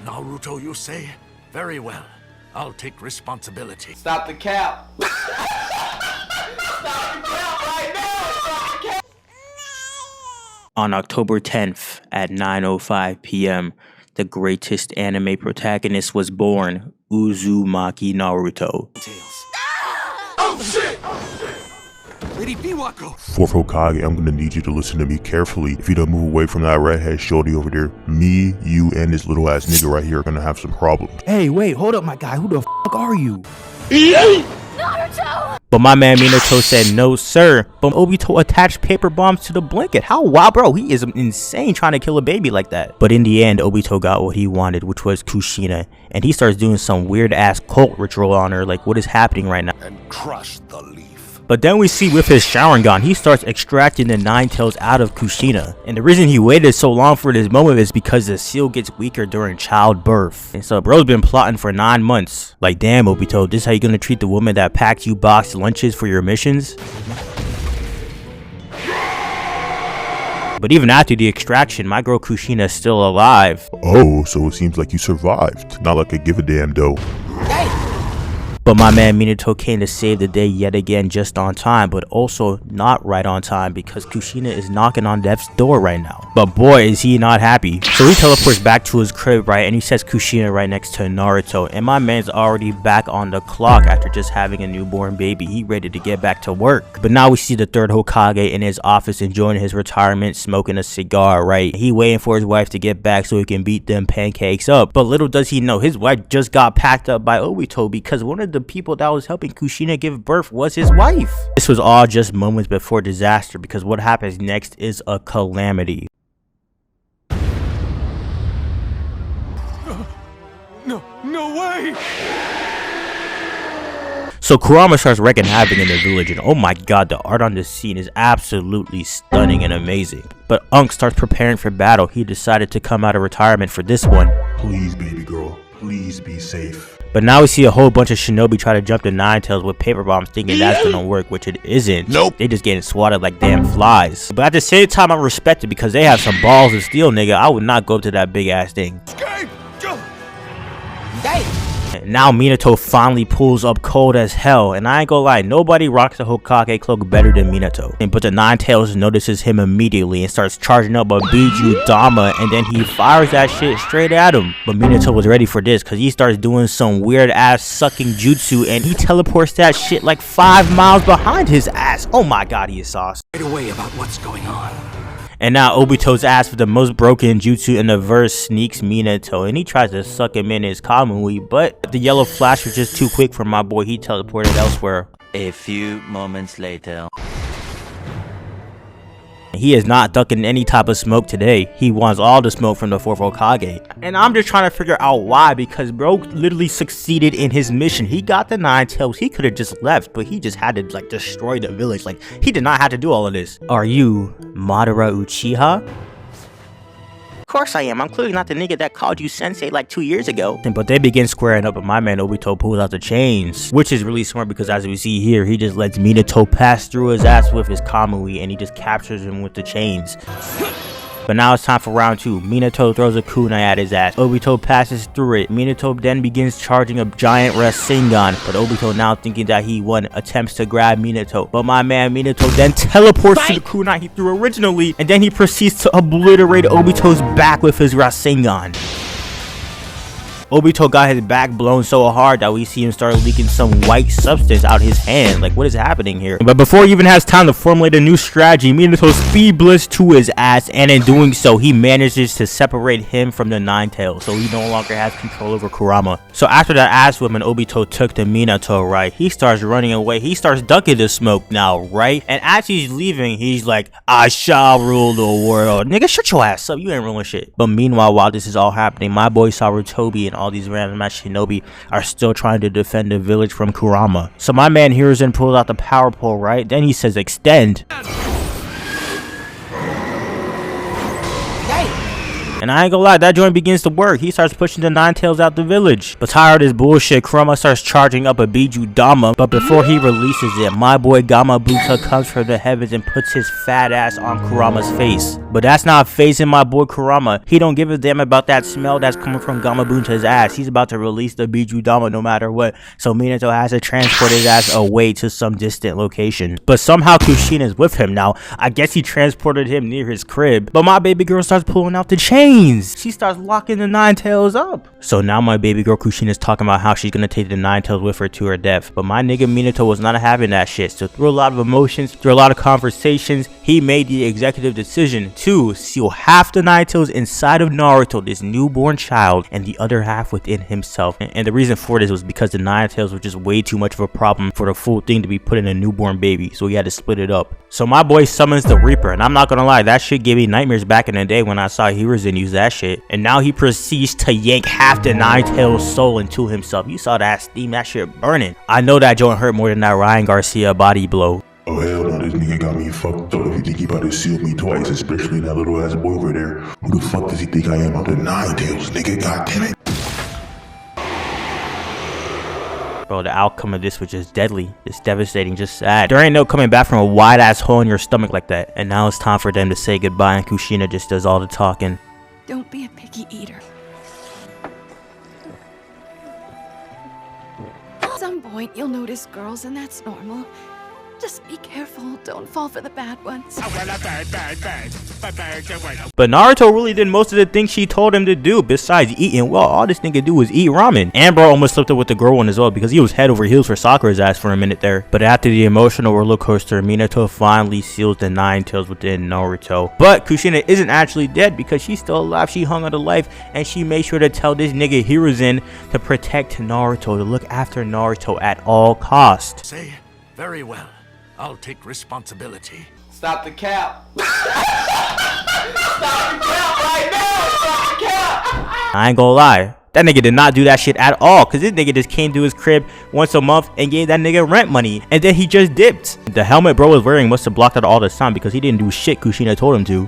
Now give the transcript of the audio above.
Naruto, you say? Very well. I'll take responsibility. Stop the cap. Stop the cap right now. Stop the cap. On October 10th at 9:05 p.m., the greatest anime protagonist was born, Uzumaki Naruto. Oh shit! Lady Biwako! Fourth Hokage, I'm gonna need you to listen to me carefully. If you don't move away from that redhead shorty over there, me, you, and this little ass nigga right here are gonna have some problems. Hey, wait, hold up, my guy. Who the fuck are you? Naruto! But my man Minato said no sir, but Obito attached paper bombs to the blanket. How wild, bro, he is insane trying to kill a baby like that. But in the end, Obito got what he wanted, which was Kushina, and he starts doing some weird ass cult ritual on her, like what is happening right now. And crush the leaf. But then we see with his Sharingan, he starts extracting the Nine Tails out of Kushina. And the reason he waited so long for this moment is because the seal gets weaker during childbirth. And so bro's been plotting for 9 months. Like, damn Obito, this how you gonna treat the woman that packed you boxed lunches for your missions? But even after the extraction, my girl Kushina is still alive. Oh, so it seems like you survived. Not like I give a damn though. But my man Minato came to save the day yet again, just on time, but also not right on time because Kushina is knocking on death's door right now. But boy, is he not happy. So he teleports back to his crib, right, and he sets Kushina right next to Naruto. And my man's already back on the clock after just having a newborn baby. He ready to get back to work. But now we see the third Hokage in his office enjoying his retirement, smoking a cigar, right? He waiting for his wife to get back so he can beat them pancakes up. But little does he know, his wife just got packed up by Obito because one of the people that was helping Kushina give birth was his wife. This was all just moments before disaster because what happens next is a calamity. No way! So Kurama starts wreaking havoc in the village, and oh my god, the art on this scene is absolutely stunning and amazing. But Unk starts preparing for battle. He decided to come out of retirement for this one. Please, baby girl, please be safe. But now we see a whole bunch of shinobi try to jump the Nine Tails with paper bombs thinking that's gonna work, which it isn't. Nope. They just getting swatted like damn flies. But at the same time, I respect it because they have some balls of steel, nigga. I would not go up to that big ass thing. Escape! And now Minato finally pulls up cold as hell, and I ain't gonna lie, nobody rocks the Hokage cloak better than Minato. But the Nine Tails notices him immediately and starts charging up a Biju Dama, and then he fires that shit straight at him. But Minato was ready for this because he starts doing some weird ass sucking jutsu, and he teleports that shit like 5 miles behind his ass. Oh my god, he is sauce. Right away about what's going on. And now Obito's ass with the most broken jutsu in the verse sneaks Minato, and he tries to suck him in his Kamui, but the yellow flash was just too quick for my boy. He teleported elsewhere. A few moments later. He is not ducking any type of smoke today. He wants all the smoke from the fourth Hokage. And I'm just trying to figure out why, because bro literally succeeded in his mission. He got the Nine Tails. He could have just left, but he just had to like destroy the village. Like, he did not have to do all of this. Are you Madara Uchiha? Of course I am. I'm clearly not the nigga that called you sensei like 2 years ago. But they begin squaring up, and my man Obito pulls out the chains, which is really smart because as we see here, he just lets Minato pass through his ass with his Kamui, and he just captures him with the chains. But now it's time for round 2. Minato throws a kunai at his ass. Obito passes through it. Minato then begins charging a giant Rasengan, but Obito, now thinking that he won, attempts to grab Minato. But my man Minato then teleports to the kunai he threw originally, and then he proceeds to obliterate Obito's back with his Rasengan. Obito got his back blown so hard that we see him start leaking some white substance out his hand. Like, what is happening here? But before he even has time to formulate a new strategy, Minato speed blitz to his ass, and in doing so, he manages to separate him from the Nine Tails, so he no longer has control over Kurama. So after that ass whipping Obito took to Minato, right, he starts running away. He starts ducking the smoke now, right? And as he's leaving, he's like, I shall rule the world. Nigga, shut your ass up. You ain't ruling shit. But meanwhile, while this is all happening, my boy Sarutobi and all these random ass shinobi are still trying to defend the village from Kurama. So my man Hiruzen pulls out the power pole, right? Then he says extend. And I ain't gonna lie, that joint begins to work. He starts pushing the Nine Tails out the village. But tired of this bullshit, Kurama starts charging up a Biju Dama. But before he releases it, my boy Gamabuta comes from the heavens and puts his fat ass on Kurama's face. But that's not phasing my boy Kurama. He don't give a damn about that smell that's coming from Gamabunta's ass. He's about to release the Biju Dama no matter what. So Minato has to transport his ass away to some distant location. But somehow Kushina's with him now. I guess he transported him near his crib. But my baby girl starts pulling out the chains. She starts locking the Nine Tails up. So now my baby girl Kushina's talking about how she's gonna take the Nine Tails with her to her death. But my nigga Minato was not having that shit. So through a lot of emotions, through a lot of conversations, he made the executive decision to seal half the Nine Tails inside of Naruto, this newborn child, and the other half within himself. And the reason for this was because the Nine Tails were just way too much of a problem for the full thing to be put in a newborn baby. So he had to split it up. So my boy summons the Reaper, and I'm not gonna lie, that shit gave me nightmares back in the day when I saw Hiruzen use that shit. And now he proceeds to yank half the Nine Tails soul into himself. You saw that steam, that shit burning. I know that joint hurt more than that Ryan Garcia body blow. Oh hell no, this nigga got me fucked up. If you think he about to seal me twice, especially that little ass boy over there. Who the fuck does he think I am? I'm the Nine Tails, nigga, god damn it. Bro, the outcome of this was just deadly, just devastating, just sad. There ain't no coming back from a wide ass hole in your stomach like that. And now it's time for them to say goodbye, and Kushina just does all the talking. Don't be a picky eater. At some point, you'll notice girls, and that's normal. Just be careful. Don't fall for the bad ones. But Naruto really did most of the things she told him to do. Besides eating, well, all this nigga do is eat ramen. And bro almost slipped up with the girl one as well, because he was head over heels for Sakura's ass for a minute there. But after the emotional roller coaster, Minato finally seals the Nine Tails within Naruto. But Kushina isn't actually dead, because she's still alive. She hung on to life, and she made sure to tell this nigga Hiruzen to protect Naruto, to look after Naruto at all costs. Say, very well. I'll take responsibility. Stop the cap. Stop the cap right now. Stop the cap. I ain't gonna lie, that nigga did not do that shit at all, cause this nigga just came to his crib once a month and gave that nigga rent money, and then he just dipped. The helmet bro was wearing must have blocked out all the sun, because he didn't do shit Kushina told him to.